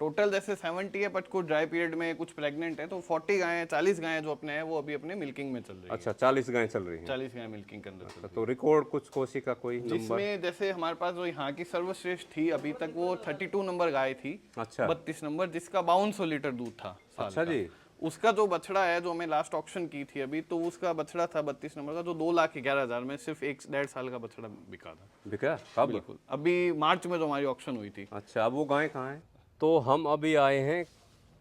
Total जैसे 70 है, but कुछ ड्राई पीरियड में कुछ प्रेग्नेंट है, तो 40 गायें 40 गायें जो अपने हैं वो अभी अपने मिल्किंग में चल रही है। अच्छा, 40 गायें चल रही हैं। 40 गायें मिल्किंग के अंदर चल अच्छा, रही तो रिकॉर्ड कुछ कोसी का कोई है, नंबर? जिसमें जैसे हमारे पास जो यहाँ की सर्वश्रेष्ठ थी अभी तक वो 32 नंबर गाय थी। अच्छा 32 नंबर, जिसका 5200 लीटर दूध था साल अच्छा का। जी। उसका जो बछड़ा है जो हमें लास्ट ऑक्शन की थी अभी, तो उसका बछड़ा था 32 नंबर का, जो 2,11,000 में सिर्फ 1.5 साल का बछड़ा बिका था। बिका कब? बिल्कुल, अभी मार्च में जो हमारी ऑक्शन हुई थी। अच्छा, अब वो गायें कहाँ हैं? तो हम अभी आए हैं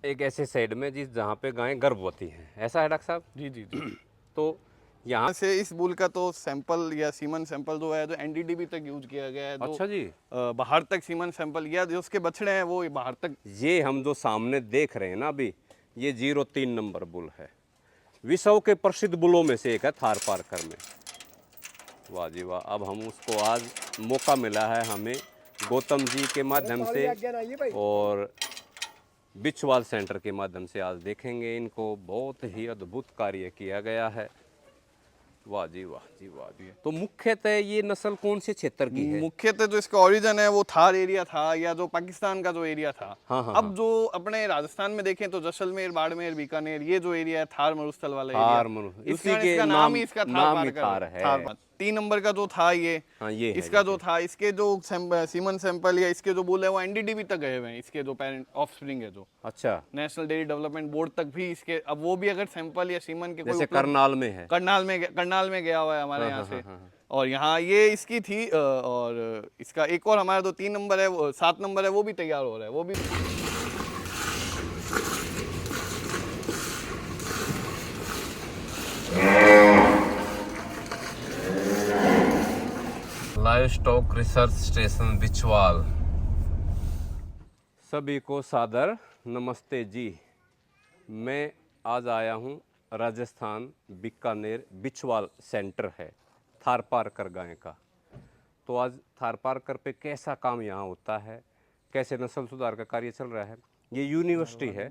एक ऐसे साइड में जिस जहाँ पे गायें गर्भवती हैं, ऐसा है डॉक्टर साहब? जी जी जी। तो यहाँ से इस बुल का तो सैंपल या सीमन सैंपल जो है जो एनडीडीबी तक यूज किया गया है, जो अच्छा जी, बाहर तक सीमन सैंपल या जो उसके बछड़े हैं वो बाहर तक। ये हम जो सामने देख रहे हैं ना अभी, ये 03 नंबर बुल है। विश्व के प्रसिद्ध बुलों में से एक है थार पारकर में। वाह जी वाह। अब हम उसको आज मौका मिला है हमें गौतम जी के माध्यम से और बिछवाल सेंटर के माध्यम से आज देखेंगे इनको। बहुत ही अद्भुत कार्य किया गया है। वाह जी वाह जी वाह जी। तो मुख्यतः ये नस्ल कौन से क्षेत्र की है? मुख्यतः जो इसका ओरिजिन है वो थार एरिया था, या जो पाकिस्तान का जो एरिया था। हाँ हाँ अब हाँ, जो अपने राजस्थान में देखें तो जैसलमेर, बाड़मेर, बीकानेर, ये जो एरिया है थार मरुस्थल वाला एरिया, थार मनु इस उसी कारण के इसका नाम ही इसका थार नाम ही पारकर थार है। है। 3 नंबर का जो था ये, हाँ ये है इसका जो जैसे। था, इसके जो सीमन सैंपल या इसके जो बुल है वो एनडीडीबी तक गए हुए हैं। इसके जो पेरेंट ऑफस्प्रिंग है जो अच्छा, नेशनल डेयरी डेवलपमेंट बोर्ड तक भी इसके, अब वो भी अगर सैंपल या सीमन के कोई जैसे उपलब्ध, करनाल में है। करनाल में गया हुआ है हमारे हाँ यहाँ हाँ हाँ से। हाँ हाँ। और यहाँ ये इसकी थी, और इसका एक और हमारा जो 3 नंबर है, वो 7 नंबर है, वो भी तैयार हो रहा है, वो भी। Live stock research station Bichhwal. सभी को सादर नमस्ते जी। मैं आज आया हूँ राजस्थान बीकानेर बिछवाल सेंटर है थार पारकर गाय का। तो आज थार पारकर पे कैसा काम यहाँ होता है, कैसे नस्ल सुधार का कार्य चल रहा है, ये यूनिवर्सिटी है।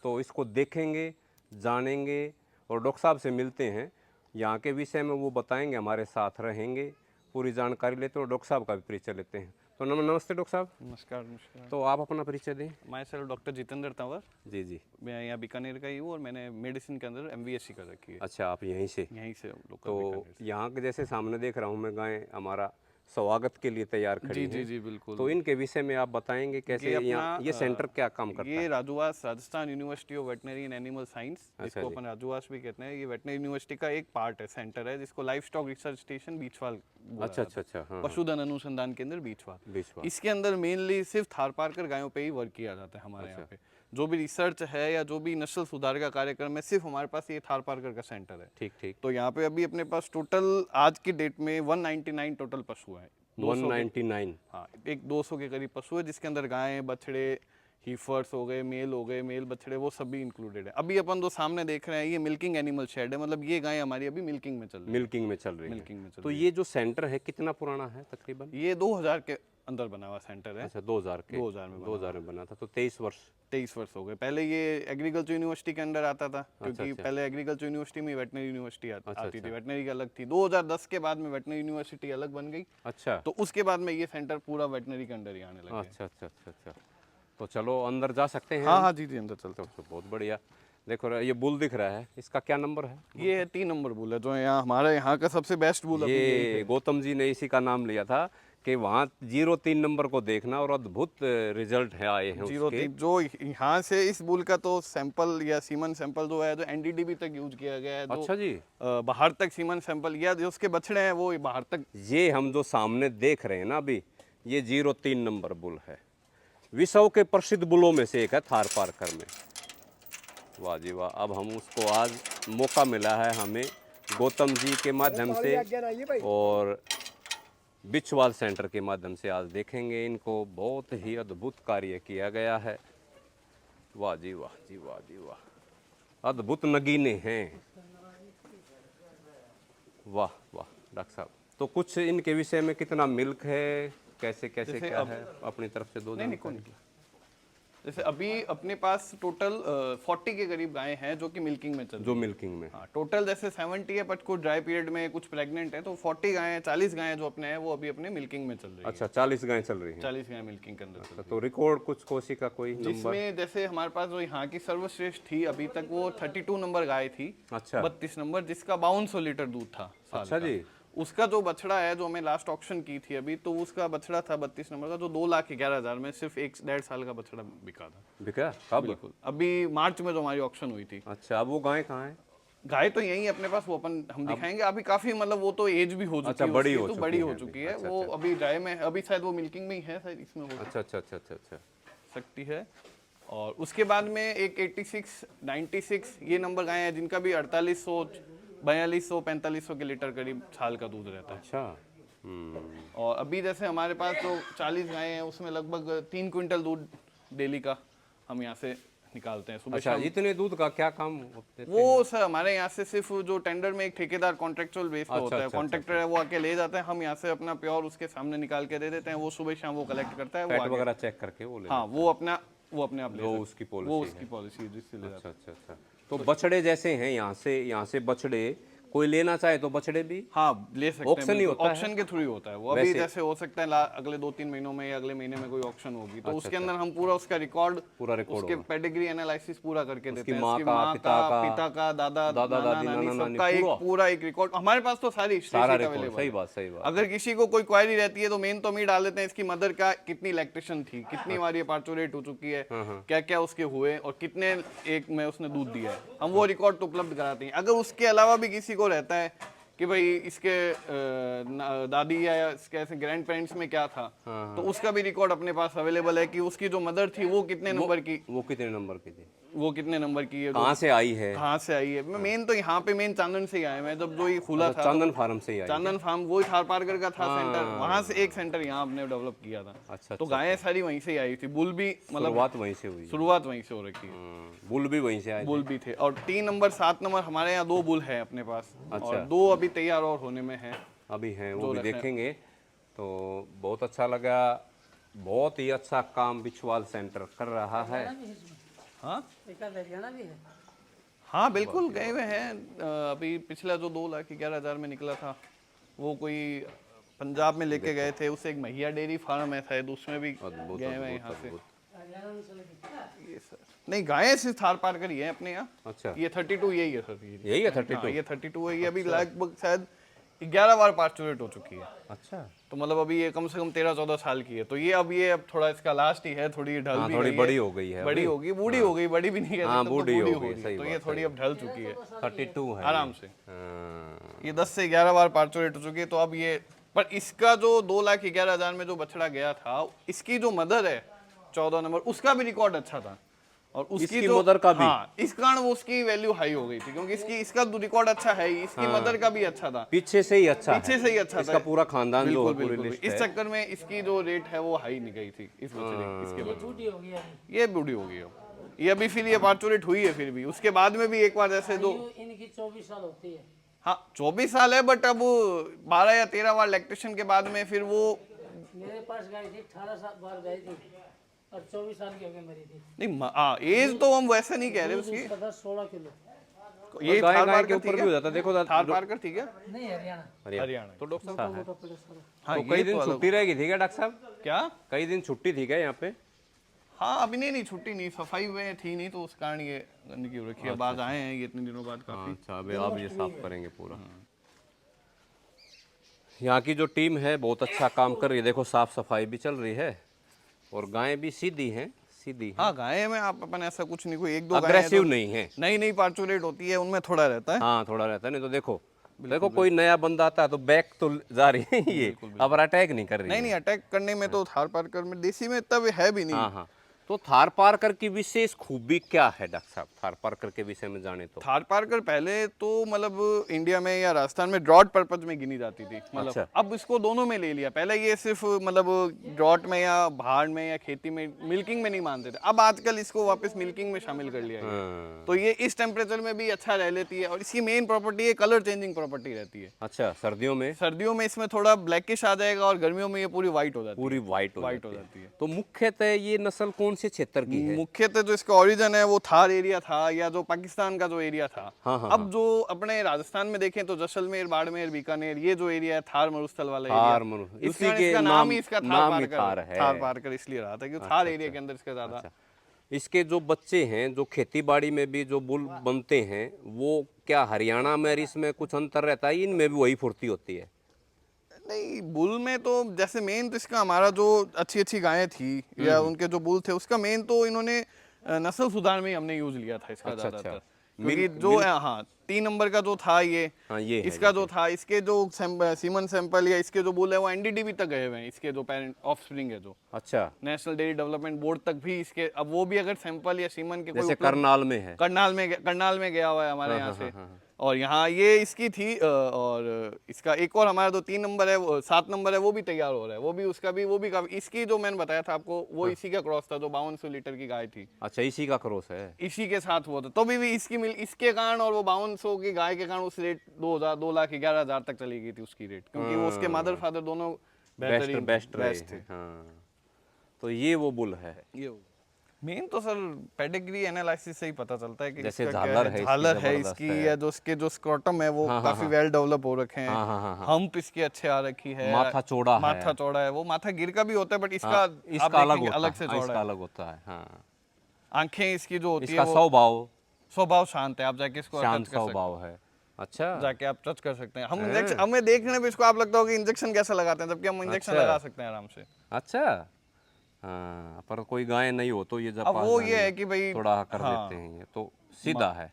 तो इसको देखेंगे, जानेंगे और डॉक्टर साहब से मिलते हैं। यहाँ के विषय में वो बताएंगे, हमारे साथ रहेंगे, पूरी जानकारी लेते हैं और डॉक्टर साहब का भी परिचय लेते हैं। तो नमस्ते डॉक्टर साहब। नमस्कार नमस्कार। तो आप अपना परिचय दें। मैं सर डॉक्टर जितेंद्र तंवर, जी जी। मैं यहाँ बीकानेर का ही हूँ, और मैंने मेडिसिन के अंदर एमबीएससी कर रखी है। अच्छा, आप यहीं से? यहीं से लोकल तो बीकानेर से। यहाँ के जैसे सामने देख रहा हूँ मैं, गायें हमारा स्वागत के लिए तैयार खड़ी जी हैं। जी जी बिल्कुल। तो इनके विषय में आप बताएंगे कैसे ये यहाँ अपना ये सेंटर क्या काम करता ये है? Rajuvas, Rajasthan university of veterinary and animal science, अच्छा जिसको जी। अपन राजूवास भी कहते हैं, ये वेटनरी यूनिवर्सिटी का एक पार्ट है, सेंटर है, जिसको लाइफ स्टॉक रिसर्च स्टेशन बीछवाल बोला अच्छा जाता अच्छा अच्छा, हाँ है, हाँ। पशुधन अनुसंधान केंद्र बीछवाल। बिछवाल। इसके अंदर मेनली सिर्फ थार पारकर गायों पे ही वर्क किया जाता है हमारे यहाँ पे। जो भी रिसर्च है या जो भी नस्ल सुधार का कार्यक्रम है, सिर्फ हमारे पास ये थार पारकर का सेंटर है। ठीक ठीक। तो यहाँ पे अभी अपने पास टोटल आज की डेट में 199 टोटल पशु हैं। 200 के, 199। हाँ, एक 200 के करीब पशु है, जिसके अंदर गायें, बछड़े, हीफर्स हो गए, मेल बछड़े, वो सभी इंक्लूडेड है। अभी अपन जो सामने देख रहे हैं ये मिल्किंग एनिमल शेड है, मतलब ये गाय हमारी अभी मिल्किंग में चल रही है। मिल्किंग में चल रही है। मिल्किंग में चल तो रही ये जो सेंटर है कितना पुराना है तकरीबन? है। ये 2000 के अंदर बना हुआ सेंटर है। अच्छा, 2000 के। 2000 में 2000 में बना था, तो 23 वर्ष। 23 वर्ष हो गए। पहले ये एग्रीकल्चर यूनिवर्सिटी के अंदर आता था, क्योंकि अच्छा। पहले एग्रीकल्चर यूनिवर्सिटी में वेटनरी यूनिवर्सिटी अच्छा आती अच्छा थी, वेटनरी की अलग थी। 2010 के बाद में वेटनरी यूनिवर्सिटी अलग बन गई, अच्छा तो उसके बाद में ये सेंटर पूरा वेटनरी के अंडर ही आने लगे। अच्छा अच्छा अच्छा अच्छा। तो चलो अंदर जा सकते हैं हाँ हम? हाँ जी जी, अंदर चलते तो बहुत बढ़िया। देखो ये बुल दिख रहा है, इसका क्या नंबर है? हैं। ये है 3 नंबर बुल है, जो यहाँ हमारे यहाँ का सबसे बेस्ट बुल अभी यही ये है। गौतम जी ने इसी का नाम लिया था कि वहाँ 03 नंबर को देखना, और अद्भुत रिजल्ट है आए हैं उसके। 03 जो यहाँ से इस बुल का तो सैंपल या सीमन सैंपल जो है जो एनडीडीबी तक यूज किया गया है, जो अच्छा जी। बाहर तक सीमन सैंपल या जो उसके बछड़े हैं वो बाहर तक। ये हम जो सामने देख रहे हैं ना अभी, ये 03 नंबर बुल है। विश्व के प्रसिद्ध बुलों में से एक है थार पारकर में। वाह जी वाह। अब हम उसको आज मौका मिला है हमें गौतम जी के माध्यम से और बिछवाल सेंटर के माध्यम से आज देखेंगे इनको। बहुत ही अद्भुत कार्य किया गया है। वाह जी वाह जी वाह जी वाह। अद्भुत नगीने हैं। वाह वाह डॉक्टर साहब, तो कुछ इनके विषय में कितना मिल्क है, कैसे कैसे क्या है, अपनी तरफ से दो नहीं नहीं, कौन जानकारी। जैसे अभी अपने पास टोटल 40 के करीब गायें हैं जो कि मिल्किंग में चल रही जो मिल्किंग में। हाँ, टोटल जैसे 70 है, बट कुछ ड्राई पीरियड में कुछ प्रेग्नेंट है, तो 40 गायें 40 गायें जो अपने हैं वो अभी अपने मिल्किंग में चल रही है। अच्छा, 40 गायें चल रही हैं। 40 गायें मिल्किंग के अंदर चल रही तो रिकॉर्ड कुछ कोसी का कोई है। नंबर? जिसमें जैसे हमारे पास जो यहाँ की सर्वश्रेष्ठ थी अभी तक वो 32 नंबर गाय थी, अच्छा 32 नंबर, जिसका 5200 लीटर दूध था साल अच्छा का। जी। उसका जो बछड़ा है जो हमें लास्ट ऑक्शन की थी अभी, तो उसका बछड़ा था 32 नंबर का, जो 2,11,000 में सिर्फ 1.5 साल का बछड़ा बिका था। बिका कब? बिल्कुल, अभी मार्च में जो हमारी ऑक्शन हुई थी। अच्छा, अब वो गाय कहाँ है? गाय तो यही है अपने पास, वो अपन हम दिखाएंगे। अभी काफी मतलब वो तो एज भी हो चुकी अच्छा, है बड़ी उसकी, हो तो चुकी बड़ी है हो अभी। चुकी है अच्छा, वो अच्छा। अभी ड्राई में, अभी शायद वो मिल्किंग में ही है शायद, इसमें हो अच्छा अच्छा अच्छा अच्छा अच्छा। सकती है। और उसके बाद में एक 86, 96 ये नंबर गाय हैं जिनका भी 4800, 4200, 4500 के लीटर करीब साल का दूध रहता है। अच्छा और अभी जैसे हमारे पास जो 40 गायें हैं उसमें लगभग 3 क्विंटल दूध डेली का हम यहाँ से निकालते हैं सुबह अच्छा, शाम। इतने दूध का क्या काम होते थे? वो सर हमारे यहाँ से सिर्फ जो टेंडर में एक ठेकेदार कॉन्ट्रेक्चुअल बेस पे अच्छा, होता है, अच्छा, कॉन्ट्रैक्टर है वो आके ले जाते हैं, हम यहाँ से अपना प्योर उसके सामने निकाल के दे देते हैं, वो सुबह शाम वो कलेक्ट करता है, वो फैट आगे। वगैरह चेक करके वो ले हाँ, वो अपने आप ले वो जाता है। उसकी वो पॉलिसी उसकी पॉलिसी जिससे ले जाता अच्छा अच्छा अच्छा। तो बछड़े जैसे हैं, यहाँ से बछड़े कोई लेना चाहे तो बछड़े भी है। हाँ, ले सकते हैं, ऑक्शन ही होता है? ऑक्शन के थ्रू ही होता है वो। अभी वैसे- जैसे हो सकता है अगले 2-3 महीनों में या अगले महीने में कोई ऑक्शन होगी, तो अच्छा, उसके अंदर हम पूरा उसका रिकॉर्ड, पूरा रिकॉर्ड उसके होगा। पेडिग्री एनालिसिस पूरा करके देते हैं, माँ उसकी का, माँ पिता का, का, पिता का, दादा दादा, नाना दादी, नानी, नाना, सबका एक पूरा एक रिकॉर्ड हमारे पास तो सारी सारा हिस्ट्री रिकॉर्ड। अवेलेबल सही है। बात, सही बात। अगर किसी को कोई क्वेरी रहती है तो मेन तो हम ही डाल देते हैं, इसकी मदर का कितनी लैक्टेशन थी, कितनी बार ये पार्चुरेट हो चुकी है, क्या क्या उसके हुए और कितने एक में उसने दूध दिया है, हम वो रिकॉर्ड तो उपलब्ध कराते हैं। अगर उसके अलावा भी किसी को रहता है कि भाई इसके दादी या इसके ऐसे ग्रैंड पेरेंट्स में क्या था, तो उसका भी रिकॉर्ड अपने पास अवेलेबल है कि उसकी जो मदर थी वो कितने नंबर की, वो कितने नंबर की थी, वो कितने नंबर की है, कहाँ से आई है? कहाँ से आई है। मेन तो यहाँ पे मेन चांदन से ही आया, मैं जब जो ये खुला था चांदन फार्म से ही आई? चांदन फार्म वही थार पारकर का था सेंटर, वहाँ से एक सेंटर यहाँ हमने डेवलप किया था। अच्छा, तो गायें सारी वहीं से ही आई थी, बुल भी मतलब शुरुआत वहीं से हुई? शुरुआत वहीं से हो रखी है। बुल भी वहीं से आए थे? बुल भी थे, और 3 नंबर 7 नंबर हमारे यहाँ 2 बुल है अपने पास, और 2 अभी तैयार और होने में है। अभी हैं, वो भी देखेंगे। तो बहुत अच्छा लगा, बहुत ही अच्छा काम बिछवाल सेंटर कर रहा है। हाँ हरियाणा भी है। हाँ बिल्कुल गए हुए हैं। अभी पिछला जो 2,11,000 में निकला था वो कोई पंजाब में लेके गए थे, उससे एक मैया डेयरी फार्म है शायद, उसमें भी अद्भुत, गए हुए हैं यहाँ अद्भुत, से। अद्भुत। ये सर नहीं, गायें सिर्फ थार पार कर ही है अपने यहाँ। अच्छा, ये 32 यही है सर, यही है 32? हाँ, ये 32 है। ये अभी लगभग शायद 11 बार पार्चुरेट हो चुकी है। अच्छा, तो मतलब अभी ये कम से कम 13-14 साल की है। तो ये अब थोड़ा इसका लास्ट ही है, थोड़ी ढल भी थोड़ी गई बड़ी है, हो गई है, बड़ी होगी, बूढ़ी हो गई, बड़ी भी नहीं कह सकते, तो बूढ़ी हो गई, रही है। सही तो ये बात, थोड़ी अब ढल चुकी है 32 है आराम से। हाँ। ये 10 से 11 बार पार्चुरेट हो चुकी है। तो अब ये, पर इसका जो 2,11,000 में जो बछड़ा गया था, इसकी जो मदर है 14 नंबर, उसका भी रिकॉर्ड अच्छा था, और उसकी इसकी जो मदर का भी? हाँ, इस कारण वो उसकी वैल्यू हाई हो गई थी, क्योंकि इसका रिकॉर्ड अच्छा है ही, इसकी मदर का भी अच्छा था, पीछे से ही अच्छा पीछे से ही अच्छा था, इसका पूरा खानदान जो है, बिल्कुल पूरी बिल्कुल। लिस्ट इस है। चक्कर में इसकी जो रेट है वो हाई नहीं गई थी इस बछड़े की, इसके बाद बूढ़ी हो गई अभी। ये बूढ़ी हो गई अब। ये अभी फिर ये पार्चुरेट हुई है, फिर भी उसके बाद में भी एक बार जैसे दो, इनकी 24 साल होती है। हाँ 24 साल है, बट अब 12 या 13 बार लैक्टेशन के बाद में फिर वो मेरे पास गाय थी, 18 बार गाय थी, और 24 साल की होकर मरी थी। नहीं, एज तो हम वैसे नहीं कह रहे उसकी। उसका था 16 किलो। ये गाय थार गाय के पारकर ऊपर थी भी हो क्या? जाता है, देखो थार पारकर थी क्या? नहीं, हरियाणा। हरियाणा। तो डॉक्टर साहब मोटा पेड़ सारा। हाँ, तो कई ये दिन तो अलग- छुट्टी रहेगी थी क्या डॉक्टर साहब? क्या? कई दिन छुट्टी थी क्या यहाँ पे? हाँ अभी नहीं छुट्टी नहीं, सफाई में थी नहीं, तो उस कारण ये गंदगी हो रखी है। बाद आए हैं ये इतने दिनों बाद काफी। अच्छा, अभी आप ये साफ करेंगे पूरा। यहाँ की जो टीम है बहुत अच्छा काम कर रही है, देखो साफ सफाई भी चल रही है, और गायें भी सीधी हैं, सीधी हैं। हाँ गाय में आप अपन ऐसा कुछ नहीं, कोई 1-2 गायें अग्रेसिव तो नहीं है। नई पार्चुरेट होती है, उनमें थोड़ा रहता है। हाँ थोड़ा रहता है, नहीं तो देखो कोई नया बंदा आता है तो बैक तो जा रही है ये, अब अटैक नहीं कर रही है। नहीं अटैक करने में तो थार पारकर में देसी में इतना भी है भी नहीं। हाँ हाँ। तो थार पारकर की विशेष खूबी क्या है डॉक्टर साहब, थार पारकर के विषय में जाने तो? थार पारकर पहले तो मतलब इंडिया में या राजस्थान में ड्रॉट पर्पज में गिनी जाती थी, मतलब अच्छा। अब इसको दोनों में ले लिया। पहले ये सिर्फ मतलब ड्रॉट में या भाड़ में या खेती में मिल्किंग में नहीं मानते थे, अब आजकल इसको वापस मिल्किंग में शामिल कर लिया गया। हाँ। तो ये इस टेम्परेचर में भी अच्छा रह लेती है, और इसकी मेन प्रॉपर्टी है कलर चेंजिंग प्रॉपर्टी रहती है। अच्छा, सर्दियों में सर्दियों में इसमें थोड़ा ब्लैकिश आ जाएगा, और गर्मियों में ये पूरी व्हाइट हो जाती है। पूरी वाइट हो व्हाइट हो जाती है। जाती है। तो मुख्यतः ये नस्ल कौन से क्षेत्र की है? मुख्यतः जो इसका ओरिजिन है वो थार एरिया था, या जो पाकिस्तान का जो एरिया था। हाँ, हाँ, अब जो अपने राजस्थान में देखें तो जैसलमेर, बाड़मेर, बीकानेर, ये जो एरिया है थार मरुस्थल वाला थार एरिया, मरु- इस उसी कारण के इसका नाम ही इसका नाम ही थार है। थार पारकर इसलिए रहा था कि थार एरिया के अंदर इसका ज्यादा। अच्छा, इसके जो बच्चे हैं जो खेती बाड़ी में भी जो बुल बनते हैं, वो क्या हरियाणा में और इसमें कुछ अंतर रहता है? इनमें भी वही फुर्ती होती है? नहीं, बुल में तो जैसे मेन तो इसका हमारा जो अच्छी अच्छी गायें थी या उनके जो बुल थे, उसका मेन तो इन्होंने नस्ल सुधार में ही हमने यूज लिया था इसका अच्छा, ज्यादातर। अच्छा। क्योंकि मिल्क- जो मिल्क- हाँ 3 नंबर का जो था ये, हाँ, ये है इसका जो जैसे। था, इसके जो सीमन सैंपल या इसके जो बुल है वो एनडीडीबी तक गए हुए हैं, इसके जो पेरेंट ऑफस्प्रिंग है जो अच्छा, नेशनल डेयरी डेवलपमेंट बोर्ड तक भी इसके, अब वो भी अगर सैंपल या सीमन के कोई जैसे उपलब्ध- करनाल में है। करनाल में गया हुआ है हमारे यहाँ से। और यहाँ ये इसकी थी और इसका एक और हमारा जो 3 नंबर है, 7 नंबर है, वो भी तैयार हो रहा है। वो भी उसका भी वो भी काफी, इसकी जो मैंने बताया था आपको वो इसी का क्रॉस था, जो 5200 लीटर की गाय थी, अच्छा, इसी का क्रॉस है। इसी के साथ हुआ था। तो भी इसकी मिल इसके कारण और वो 5200 की गाय के कारण उस रेट 2,11,000 तक चली गई थी उसकी रेट, क्योंकि वो उसके मदर फादर दोनों बेहतरीन बेस्ट रहे बेस्ट थे। हैं। हाँ, तो ये वो बुल है। ये मेन तो सर पेडिग्री एनालिसिस से ही पता चलता है कि जैसे इसका क्या झालर है। है इसकी, झालर है जबरदस्त इसकी, है। या जो इसके जो स्क्रॉटम है वो हाँ, काफी वेल डेवलप हो रखे हैं। हाँ, हाँ, हाँ, हाँ। हम्प इसके अच्छे आ रखी है। माथा चौड़ा है। माथा चौड़ा है, वो माथा गिर का भी होता है, बट इसका हाँ, आप इसका अलग देखेंगे होता अलग है। से हाँ, चौड़ा इसका है। अलग होता है। हाँ, आंखें इसकी जो होती है इसका वो स्वभाव स्वभाव शांत है, आप जाके इसको शांत टच कर सकते स्वभाव है। अच्छा, हैं, जाके आप टच कर सकते हैं। हम हैं? इंजेक्शन, हमें देखने में इसको आप लगता हो कि इंजेक्शन कैसे लगाते हैं, जबकि हम इंजेक्शन अच्छा। लगा सकते हैं आराम से। अच्छा। हाँ, पर कोई गाय नहीं हो तो ये जब अब पास वो जाने ये में है कि भाई थोड़ा कर हाँ, देते हैं, ये तो सीधा है।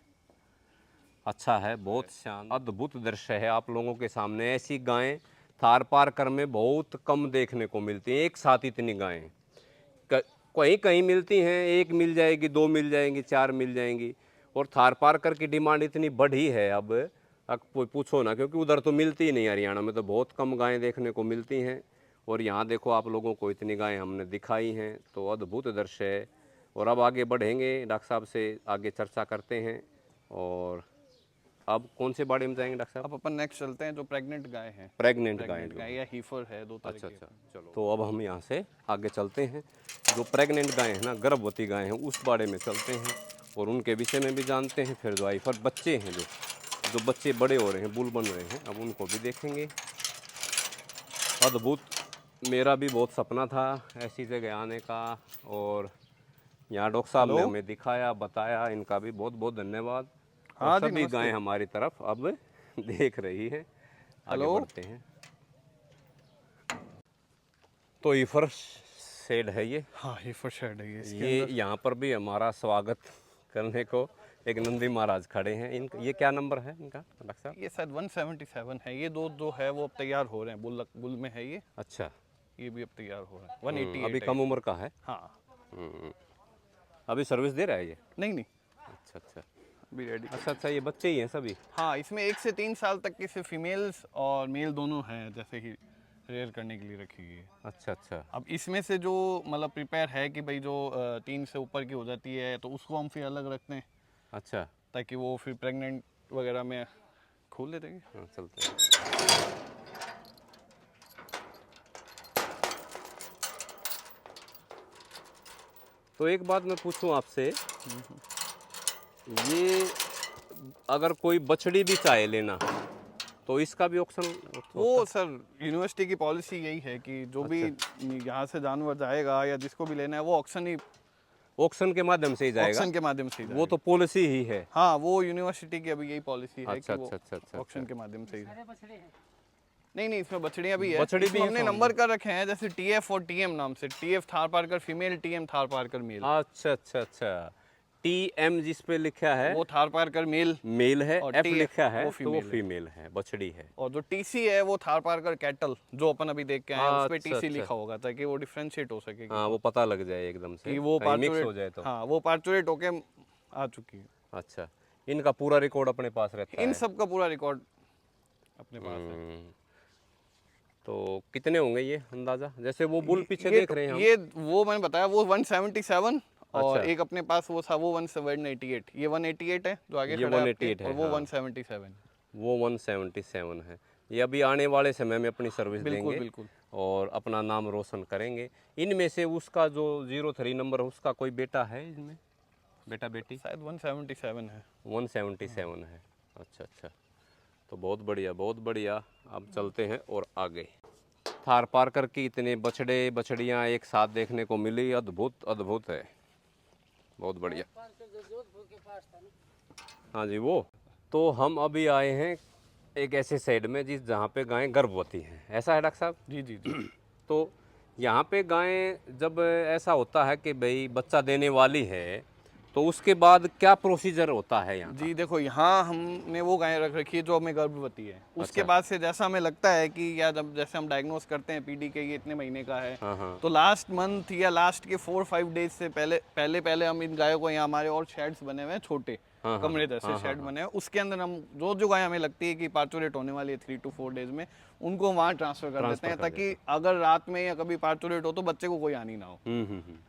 अच्छा है, बहुत शान अद्भुत दृश्य है आप लोगों के सामने। ऐसी गायें थार पारकर में बहुत कम देखने को मिलती हैं, एक साथ इतनी गायें कहीं कहीं मिलती हैं, एक मिल जाएगी, 2 मिल जाएंगी, 4 मिल जाएंगी। और थार पारकर की डिमांड इतनी बढ़ी है अब कोई पूछो ना, क्योंकि उधर तो मिलती ही नहीं। हरियाणा में तो बहुत कम गायें देखने को मिलती हैं, और यहाँ देखो आप लोगों को इतनी गायें हमने दिखाई हैं, तो अद्भुत दृश्य है। और अब आगे बढ़ेंगे, डॉक्टर साहब से आगे चर्चा करते हैं। और अब कौन से बाड़े में जाएंगे डॉक्टर साहब? अब अपन नेक्स्ट चलते हैं जो प्रेग्नेंट गाय है। प्रेग्नेंट गायें प्रेग्नेंट जो गाय हैं। या हीफर है, 2 तरह अच्छा की। अच्छा, चलो। तो अब हम यहाँ से आगे चलते हैं, जो प्रेग्नेंट गायें हैं ना, गर्भवती गायें हैं, उस बारे में चलते हैं और उनके विषय में भी जानते हैं। फिर जो आईफर बच्चे हैं, जो बच्चे बड़े हो रहे हैं, बुल बन रहे हैं, अब उनको भी देखेंगे। अद्भुत, मेरा भी बहुत सपना था ऐसी जगह आने का, और यहाँ डॉक्टर साहब ने हमें दिखाया, बताया, इनका भी बहुत बहुत धन्यवाद। और हाँ जी, सभी नमस्ते। गायें हमारी तरफ अब देख रही हैं। आगे हेलो। बढ़ते हैं। तो ईफर शेड है ये। हाँ, हीफर शेड है ये। इसके ये अंदर यहाँ पर भी हमारा स्वागत करने को एक नंदी महाराज खड़े हैं। ये क्या नंबर है इनका डॉक्टर साहब? ये शायद 177 है। ये दो जो है वो अब तैयार हो रहे हैं, बुल में है ये। अच्छा, ये भी अब तैयार हो रहा है। 188 अभी है कम ये। उम्र का है। हाँ, अभी सर्विस दे रहा है ये? नहीं अच्छा अच्छा अभी रेडी। अच्छा अच्छा, ये बच्चे ही हैं सभी? हाँ, इसमें 1 से 3 साल तक के सिर्फ फीमेल्स और मेल दोनों हैं, जैसे कि रेयर करने के लिए रखी गई है। अच्छा अच्छा, अब इसमें से जो मतलब प्रिपेयर है कि भाई जो 3 से ऊपर की हो जाती है, तो उसको हम फिर अलग रखते हैं, अच्छा। ताकि वो फिर प्रेग्नेंट वगैरह में खोल लेते हैं। हाँ, चलते हैं। तो एक बात मैं पूछूं आपसे, ये अगर कोई बछड़ी भी चाहे लेना, तो इसका भी ऑप्शन? वो सर यूनिवर्सिटी की पॉलिसी यही है कि जो भी यहाँ से जानवर जाएगा या जिसको भी लेना है वो ऑक्शन के माध्यम से ही जाएगा? ऑक्शन के माध्यम से ही वो जाएगा। तो पॉलिसी ही है। हाँ, वो यूनिवर्सिटी की अभी यही पॉलिसी है अच्छा, कि वो अच्छा, अच्छा, ऑक्शन के माध्यम से ही। सारे बछड़े हैं। नहीं, इसमें बछड़ियाँ भी है। बछड़ी भी इसमें है हमने सामने। नंबर कर रखे हैं, जैसे TF और TM नाम से। TF थार पारकर फीमेल, TM थार पारकर मेल। अच्छा अच्छा अच्छा, TM जिस पे लिखा है वो थार पारकर मेल, मेल है, और F TF लिखा है वो तो वो फीमेल है। फीमेल है, बछड़ी है। और जो TC है वो थार पारकर कैटल, जो अपन अभी देख के आए हैं, उस पे अच्छा, TC अच्छा। लिखा होगा, ताकि वो डिफरेंशिएट हो सके हाँ, वो पता लग जाए एकदम से, कि वो कहीं मिक्स हो पार्चुरेट, जाए तो। हाँ वो पार्चुरेट होके आ चुकी है। अच्छा, इनका पूरा रिकॉर्ड अपने पास रहता इन है? सब का पूरा रिकॉर्ड अपने पास है। तो कितने होंगे ये अंदाजा? जैसे वो बुल पीछे ये देख रहे हैं हम। ये वो मैंने बताया वो 177, और अच्छा। एक अपने पास वो था वो 188। ये 188 है जो आगे ये खड़ा है 188 आपके, है, और वो हाँ। 177। वो 177 है। ये अभी आने वाले समय में अपनी सर्विस बिल्कुल देंगे। बिल्कुल। और अपना नाम रोशन करेंगे। इनमें से उसका जो 03 नंबर है उसका कोई बेटा है इसमें, बेटा बेटी? शायद 177 है। 177 है। अच्छा अच्छा, तो बहुत बढ़िया बहुत बढ़िया। अब चलते हैं और आगे। थार पारकर की इतने बछड़े बछड़ियाँ एक साथ देखने को मिली, अद्भुत अद्भुत है, बहुत बढ़िया। जोधपुर के पास था ना। हाँ जी, वो तो हम अभी आए हैं एक ऐसे साइड में जिस जहाँ पे गायें गर्भवती हैं, ऐसा है डॉक्टर साहब? जी जी जी। तो यहाँ पे गायें जब ऐसा होता है कि भाई बच्चा देने वाली है, तो उसके बाद क्या प्रोसीजर होता है यहाँ का? जी देखो, यहाँ हमने वो गाय रख रखी है जो हमें गर्भवती है। उसके अच्छा। बाद से जैसा हमें लगता है कि या जब जैसे हम डायग्नोस करते हैं पीडी के ये इतने महीने का है, हाँ हाँ। तो लास्ट मंथ या लास्ट के 4-5 डेज से पहले हम इन गायों को, यहाँ हमारे और शेड्स बने हुए हैं छोटे, हाँ, कमरे जैसे शेड बने हैं, उसके अंदर हम जो गाय हमें लगती है कि पार्चुरेट होने वाली है 3 to 4 डेज में, उनको वहाँ ट्रांसफर कर देते हैं, ताकि अगर रात में या कभी पार्चुरेट हो तो बच्चे को कोई हानि ना हो।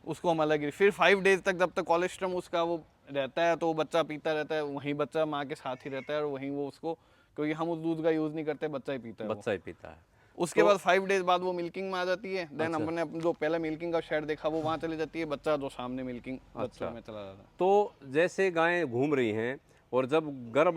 उसको हम अलग ही फिर 5 डेज तक, जब तक कोलेस्ट्रम उसका वो रहता है, तो वो बच्चा पीता रहता है, वहीं बच्चा माँ के साथ ही रहता है, और वहीं वो उसको, क्योंकि हम उस दूध का यूज़ नहीं करते, बच्चा ही पीता है वो। बच्चा ही पीता है। उसके बाद 5 डेज बाद वो मिल्किंग में आ जाती है। देन हमने जो पहला मिल्किंग का शेड देखा वो वहाँ चली जाती है, बच्चा जो सामने मिल्किंग बच्चों में चला जाता है। तो जैसे गायें घूम रही हैं और जब गर्भ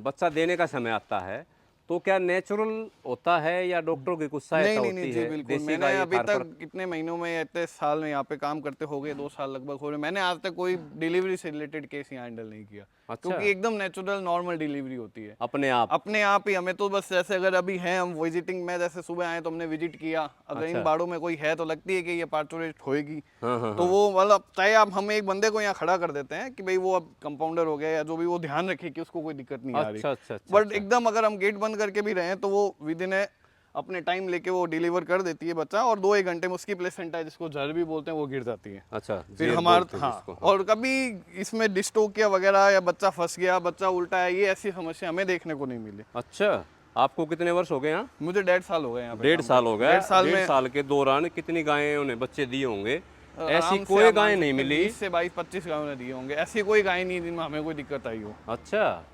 बच्चा देने का समय आता है, तो क्या नेचुरल होता है या डॉक्टरों की कुछ सहायता नहीं होती जी है? बिल्कुल। देसी मैंने गाय अभी थार पर? तक कितने महीनों में, इतने साल में यहाँ पे काम करते हो गए, 2 साल लगभग हो रहे, मैंने आज तक कोई डिलीवरी से रिलेटेड केस यहाँ हैंडल नहीं किया। अच्छा। क्योंकि एकदम नेचुरल नॉर्मल डिलीवरी होती है अपने आप? अपने आप ही। हमें तो बस जैसे अगर अभी हैं हम विजिटिंग में, जैसे सुबह आए तो हमने विजिट किया, अगर इन बाड़ों में कोई है तो लगती है कि ये पार्चुरेट होएगी, तो वो मतलब चाहे आप हम एक बंदे को यहाँ खड़ा कर देते हैं कि भाई वो अब कंपाउंडर हो गया या जो भी, वो ध्यान रखे कि उसको कोई दिक्कत नहीं आ रही। अच्छा अच्छा अच्छा। बट एकदम अगर हम गेट बंद करके भी रहे तो वो विद इन अपने टाइम लेके वो डिलीवर कर देती है बच्चा, और 2-1 घंटे में उसकी प्लेसेंटा, जिसको जर भी बोलते हैं, वो गिर जाती है। अच्छा, फिर जेर हमारा बोलते हैं जिसको, हाँ, और कभी इसमें डिस्टोकिया वगैरह या बच्चा फंस गया, बच्चा उल्टा है, ये ऐसी समस्या हमें देखने को नहीं मिली। अच्छा, आपको कितने वर्ष हो गए यहाँ? मुझे 1.5 साल हो गए यहाँ पे। 1.5 साल हो गया। 1.5 साल के दौरान कितनी गायें उन्हें बच्चे दिए होंगे? ऐसी आराम से कोई आप गाय मान नहीं सकते हैं मिली? 20 से 22-25 गायों ने दिए होंगे। ऐसी कोई गाय नहीं जिनमें हमें कोई दिक्कत आई हो। अच्छा,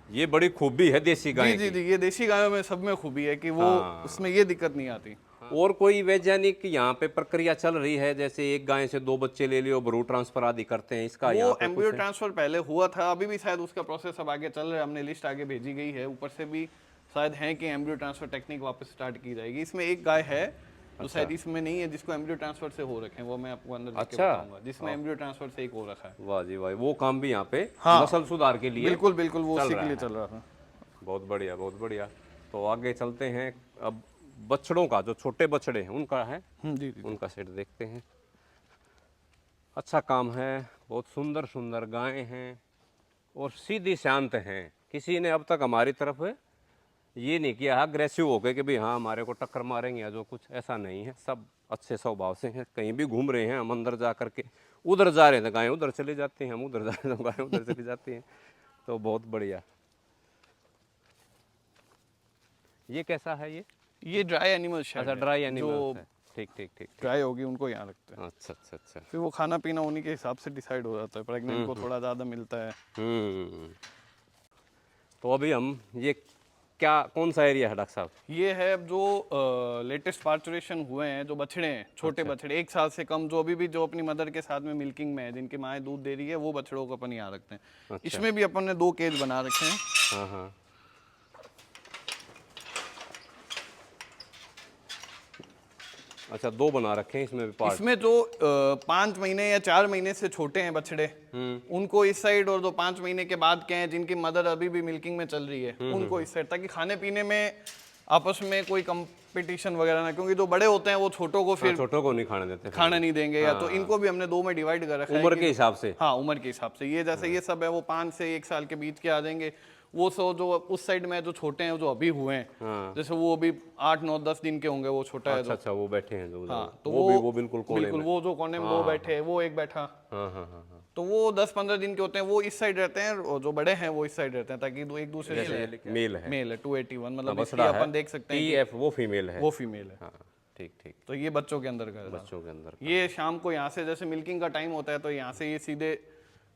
ये बड़ी खूबी है देसी गाय जी की। जी, ये देसी गायों में सब में खूबी है कि वो उसमें ये दिक्कत नहीं आती। और कोई वैज्ञानिक यहाँ पे प्रक्रिया चल रही है, जैसे एक गाय से 2 बच्चे ले लियो, ब्रू ट्रांसफर आदि करते हैं, इसका यहाँ वो पे एम्ब्रियो ट्रांसफर पहले हुआ था, अभी भी शायद उसका प्रोसेस अब आगे चल रहा है, हमने लिस्ट आगे भेजी गई है, ऊपर से भी शायद है कि एम्ब्रियो ट्रांसफर टेक्निक वापस स्टार्ट की जाएगी। इसमें एक गाय है जो शायद इसमें नहीं है, जिसको एम्ब्रियो ट्रांसफर से हो रखे हैं, वो मैं आपको अंदर देख के बताऊंगा, जिसमें एम्ब्रियो ट्रांसफर से एक हो रखा है। वाह जी वाह, वो काम भी यहाँ पे नस्ल सुधार के लिए बिल्कुल बिल्कुल, वो उसी के लिए चल रहा था। बहुत बढ़िया बहुत बढ़िया। तो आगे चलते हैं, अब बछड़ों का, जो छोटे बछड़े हैं उनका है, जी जी। उनका सेट देखते हैं। अच्छा काम है, बहुत सुंदर सुंदर गायें हैं और सीधी शांत हैं। किसी ने अब तक हमारी तरफ ये नहीं किया अग्रेसिव हो गए कि भाई हाँ हमारे को टक्कर मारेंगे या जो कुछ, ऐसा नहीं है। सब अच्छे स्वभाव से हैं। कहीं भी घूम रहे हैं, हम अंदर जा करके, उधर जा रहे हैं तो गायें उधर चली जाती हैं, हम उधर जा रहे हैं तो गायें उधर चली जाती हैं। तो बहुत बढ़िया। ये कैसा है ये ड्राई एनिमल शेड अच्छा, है। ड्राई एनिमल जो है। ठीक ठीक ठीक। ड्राई होगी उनको यहाँ रखते हैं। अच्छा अच्छा अच्छा। फिर वो खाना पीना उन्हीं के हिसाब से डिसाइड हो जाता है, प्रेग्नेंट को थोड़ा ज़्यादा मिलता है। तो अभी हम ये क्या, कौन सा एरिया है डॉक्टर साहब? ये है जो लेटेस्ट पार्चुरेशन हुए हैं, जो बछड़े हैं, छोटे बछड़े 1 साल से कम, जो अभी भी जो अपनी मदर के साथ में मिल्किंग में है, जिनकी माएँ दूध दे रही है, वो बछड़ों को अपन यहाँ रखते हैं। इसमें भी अपन ने 2 केज बना रखे हैं। हाँ हाँ। अच्छा, 2 बना रखे हैं इसमें भी पार्ट। इसमें जो 5 महीने या 4 महीने से छोटे हैं बछड़े, उनको इस साइड, और जो 5 महीने के बाद के हैं, जिनकी मदर अभी भी मिल्किंग में चल रही है, उनको इस साइड, ताकि खाने पीने में आपस में कोई कंपटीशन वगैरह ना, क्योंकि जो बड़े होते हैं वो छोटों को फिर छोटों को नहीं खाने देते, खाना नहीं देंगे या तो इनको भी हमने 2 में डिवाइड कर रखा है उम्र के हिसाब से। हाँ, उम्र के हिसाब से। ये जैसे ये सब है वो 5 से 1 साल के बीच के आ जाएंगे। वो सो जो उस साइड में जो छोटे हैं, जो अभी हुए हैं, जैसे वो अभी 8, 9, 10 दिन के होंगे, वो छोटा है। अच्छा अच्छा, वो बैठे हैं जो, हाँ, तो वो बिल्कुल कोने बिल्कुल में। वो जो कोने में वो बैठे हैं, वो एक बैठा। हाँ हाँ हाँ। तो वो 10-15 दिन के होते हैं, वो इस साइड रहते हैं, और जो बड़े हैं वो इस साइड रहते हैं, ताकि एक दूसरे से मेल है। मेल है 281, मतलब इसलिए बछड़ा है, अपन देख सकते हैं TF वो फीमेल है। वो फीमेल है। हाँ ठीक ठीक। तो ये बच्चों के अंदर का है। बच्चों के अंदर ये शाम को यहाँ से जैसे मिल्किंग का टाइम होता है, तो यहाँ से ये सीधे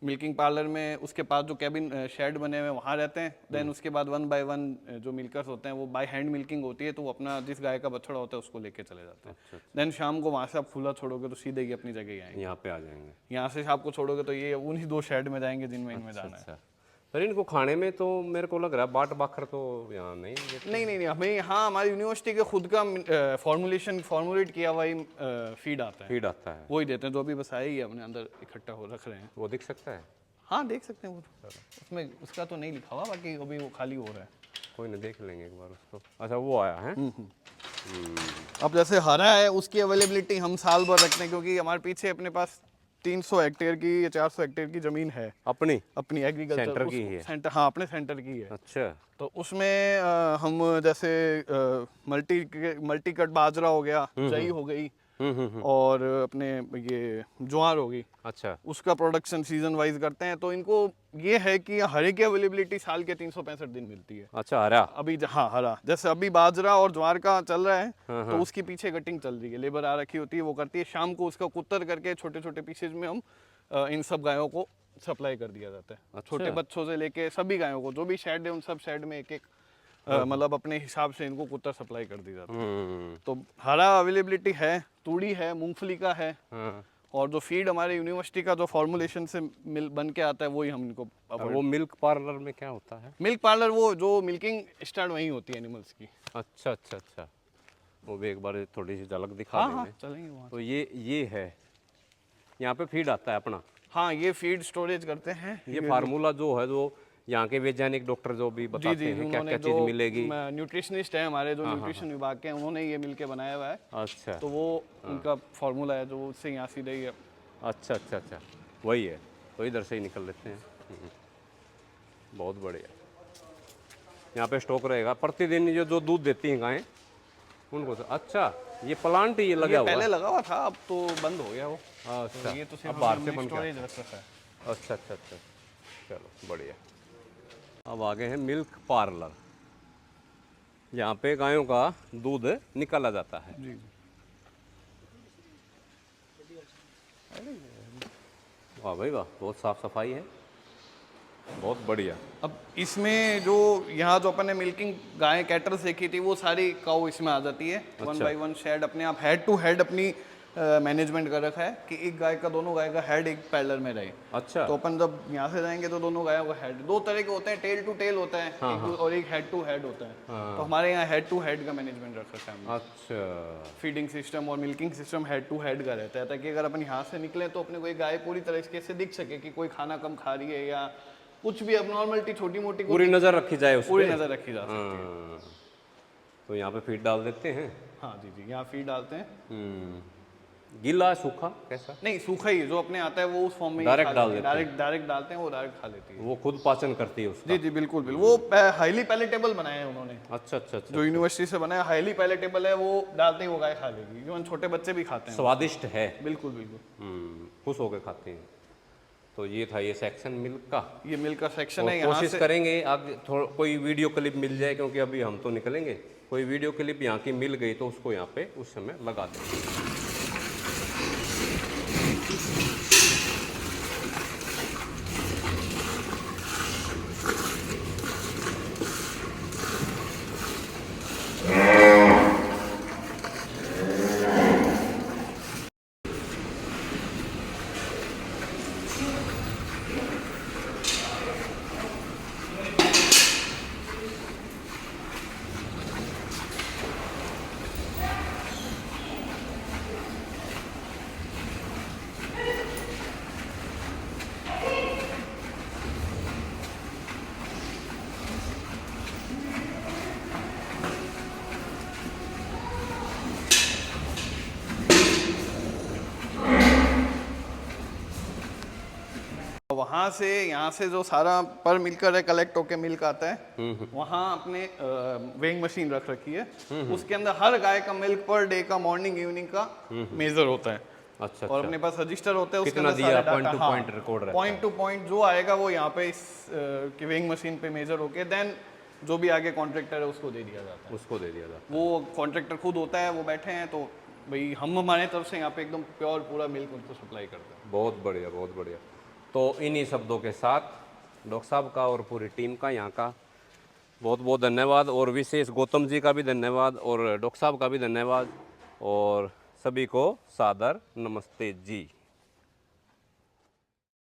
मिल्किंग पार्लर में उसके पास जो कैबिन शेड बने हुए हैं वहाँ रहते हैं। देन उसके बाद 1 बाय 1 जो मिल्कर्स होते हैं वो बाय हैंड मिल्किंग होती है, तो वो अपना जिस गाय का बछड़ा होता है उसको लेके चले जाते हैं। देन शाम को वहाँ से आप खुला छोड़ोगे तो सीधे ही अपनी जगह ही आएंगे। यहाँ पे आ जाएंगे। यहाँ से आपको छोड़ोगे तो ये उन्हीं 2 शेड में जाएंगे जिनमें इनमें जाना है। अच्छा, पर इनको खाने में तो मेरे को लग रहा है बाट बाखर तो यहाँ नहीं नहीं, हमें यहाँ हमारी यूनिवर्सिटी के खुद का फॉर्मुलेट किया हुआ ही फीड आता है, फीड आता है, वही देते हैं। जो अभी बस आया ही है अपने अंदर इकट्ठा हो रख रहे हैं। वो दिख सकता है? हाँ देख सकते हैं, वो उसमें उसका तो नहीं लिखा हुआ, बाकी अभी वो खाली हो रहा है। कोई नहीं, देख लेंगे एक बार उसको। अच्छा वो आया है। अब जैसे हरा है उसकी अवेलेबिलिटी हम साल भर रखते हैं, क्योंकि हमारे पीछे अपने पास 300 हेक्टेयर की या 400 हेक्टेयर की जमीन है अपनी एग्रीकल्चर सेंटर की है। सेंटर, हाँ अपने सेंटर की है। अच्छा, तो उसमें हम जैसे मल्टी कट बाजरा हो गया, जई हो गई, और अपने ये ज्वार हो गई, अच्छा, उसका प्रोडक्शन सीजन वाइज करते हैं। तो इनको ये है कि हरे की अवेलेबिलिटी साल के 365 दिन मिलती है। अच्छा हरा। अभी हाँ हरा, जैसे अभी बाजरा और ज्वार का चल रहा है, तो उसकी पीछे कटिंग चल रही है, लेबर आ रखी होती है, वो करती है। शाम को उसका कुतर करके छोटे छोटे पीसेज में हम इन सब गायों को सप्लाई कर दिया जाता है। अच्छा। छोटे बच्चों से लेके सभी गायों को, जो भी शेड है उन सब शेड में एक एक मतलब अपने हिसाब से इनको कुतर सप्लाई कर दी जाती है। तो हरा अवेलेबिलिटी है, तूड़ी है, मूंगफली का है, और जो फीड हमारे यूनिवर्सिटी का जो फॉर्मुलेशन से मिल बन के आता है वही हम इनको वो मिल्क पार्लर में क्या होता है? मिल्क पार्लर, वो जो मिल्किंग स्टार्ट वहीं होती है एनिमल्स की। अच्छा अच्छा अच्छा, वो भी एक बार थोड़ी सी झलक दिखा हाँ देंगे। हाँ चलेंगे वहाँ। तो ये है, यहाँ पे फीड आता है अपना। हाँ ये फीड स्टोरेज करते हैं। ये फार्मूला जो है, जो यहाँ के वैज्ञानिक डॉक्टर जो भी बताते हैं क्या क्या चीज़ मिलेगी। न्यूट्रिशनिस्ट है हमारे जो न्यूट्रिशन विभाग के हैं, उन्होंने ये मिल के बनाया हुआ है। अच्छा, तो वो उनका फार्मूला है जो उससे यहाँ सीधे ही है। अच्छा अच्छा अच्छा, वही है, तो इधर से ही निकल लेते हैं। बहुत बढ़िया। यहाँ पे स्टॉक रहेगा प्रतिदिन, ये जो दूध देती हैं गायें उनको। अच्छा, ये प्लांट ये लगा हुआ पहले लगा हुआ था, अब तो बंद हो गया वो। अच्छा, ये तो अब बाहर से बन स्टोरेज रख रखा है। अच्छा अच्छा अच्छा, चलो बढ़िया। अब आगे हैं मिल्क पार्लर। यहाँ पे गायों का दूध निकाला जाता है। जी वाह भाई वाह, बहुत साफ सफाई है, बहुत बढ़िया। अब इसमें जो यहाँ जो अपन ने मिल्किंग गाय कैटल्स देखी थी, वो सारी काऊ इसमें आ जाती है। 1 बाय 1 शेड अपने आप हेड टू हेड अपनी मैनेजमेंट कर रखा है कि एक गाय का, दोनों गाय का हेड एक पैडलर में रहे। अच्छा, तो अपन जब यहाँ से जाएंगे तो दोनों गायों का हेड 2 तरह के होते हैं, टेल टू टेल होता है, और एक हेड टू हेड होता है। तो हमारे यहाँ हेड टू हेड का मैनेजमेंट रख रखा है हमने। अच्छा, फीडिंग सिस्टम और milking system head to head का रहता है, ताकि अगर अपन यहाँ से निकले तो अपने को एक गाय पूरी तरह से दिख सके कि कोई खाना कम खा रही है या कुछ भी अबनॉर्मलिटी छोटी मोटी पूरी नज़र रखी जाए उस पूरी पे। नज़र रखी जा सकती है। तो यहाँ पे फीड डाल देते हैं। हाँ जी जी, यहाँ फीड डालते हैं। गीला सूखा कैसा? नहीं, सूखा ही जो अपने आता है वो उस फॉर्म में डायरेक्ट डाल देते हैं। डायरेक्ट डालते हैं, वो डायरेक्ट खा लेती है। वो खुद पाचन करती है उसका। जी जी बिल्कुल बिल्कुल, वो हाईली पैलेटेबल बनाया है उन्होंने। अच्छा अच्छा अच्छा, जो यूनिवर्सिटी से बनाया हाईली पैलेटेबल है, वो डालते ही वो गाय खा लेगी। इवन छोटे बच्चे भी खाते हैं। स्वादिष्ट है। बिल्कुल बिल्कुल, खुश होकर खाते हैं। तो ये था ये सेक्शन मिल्क का। ये मिल्क का सेक्शन और है। यहाँ कोशिश से करेंगे आगे कोई वीडियो क्लिप मिल जाए, क्योंकि अभी हम तो निकलेंगे। कोई वीडियो क्लिप यहाँ की मिल गई तो उसको यहाँ पे उस समय लगा देंगे। वहाँ से यहाँ से जो सारा पर मिलकर है कलेक्ट होके मिल्क आता है, वहाँ अपने वेइंग मशीन रख रखी है। उसके अंदर हर गाय का मिल्क पर डे का मॉर्निंग इवनिंग का मेजर होता है। अच्छा, और अपने पास रजिस्टर होता है, उसके कितना अंदर दिया, सारे point data, to point record रहता है। पॉइंट टू पॉइंट जो आएगा वो यहाँ पे इस की वेइंग मशीन पे मेजर होके देन जो भी आगे कॉन्ट्रैक्टर है उसको दे दिया जाता है। उसको दे दिया जाता वो कॉन्ट्रैक्टर खुद होता है, वो बैठे हैं, तो भाई हम हमारे तरफ से यहाँ पे एकदम प्योर पूरा मिल्क उनको सप्लाई करते हैं। है। बहुत बढ़िया बहुत बढ़िया। तो इन्हीं शब्दों के साथ डॉक्टर साहब का और पूरी टीम का यहाँ का बहुत बहुत धन्यवाद, और विशेष गौतम जी का भी धन्यवाद, और डॉक्टर साहब का भी धन्यवाद, और सभी को सादर नमस्ते जी।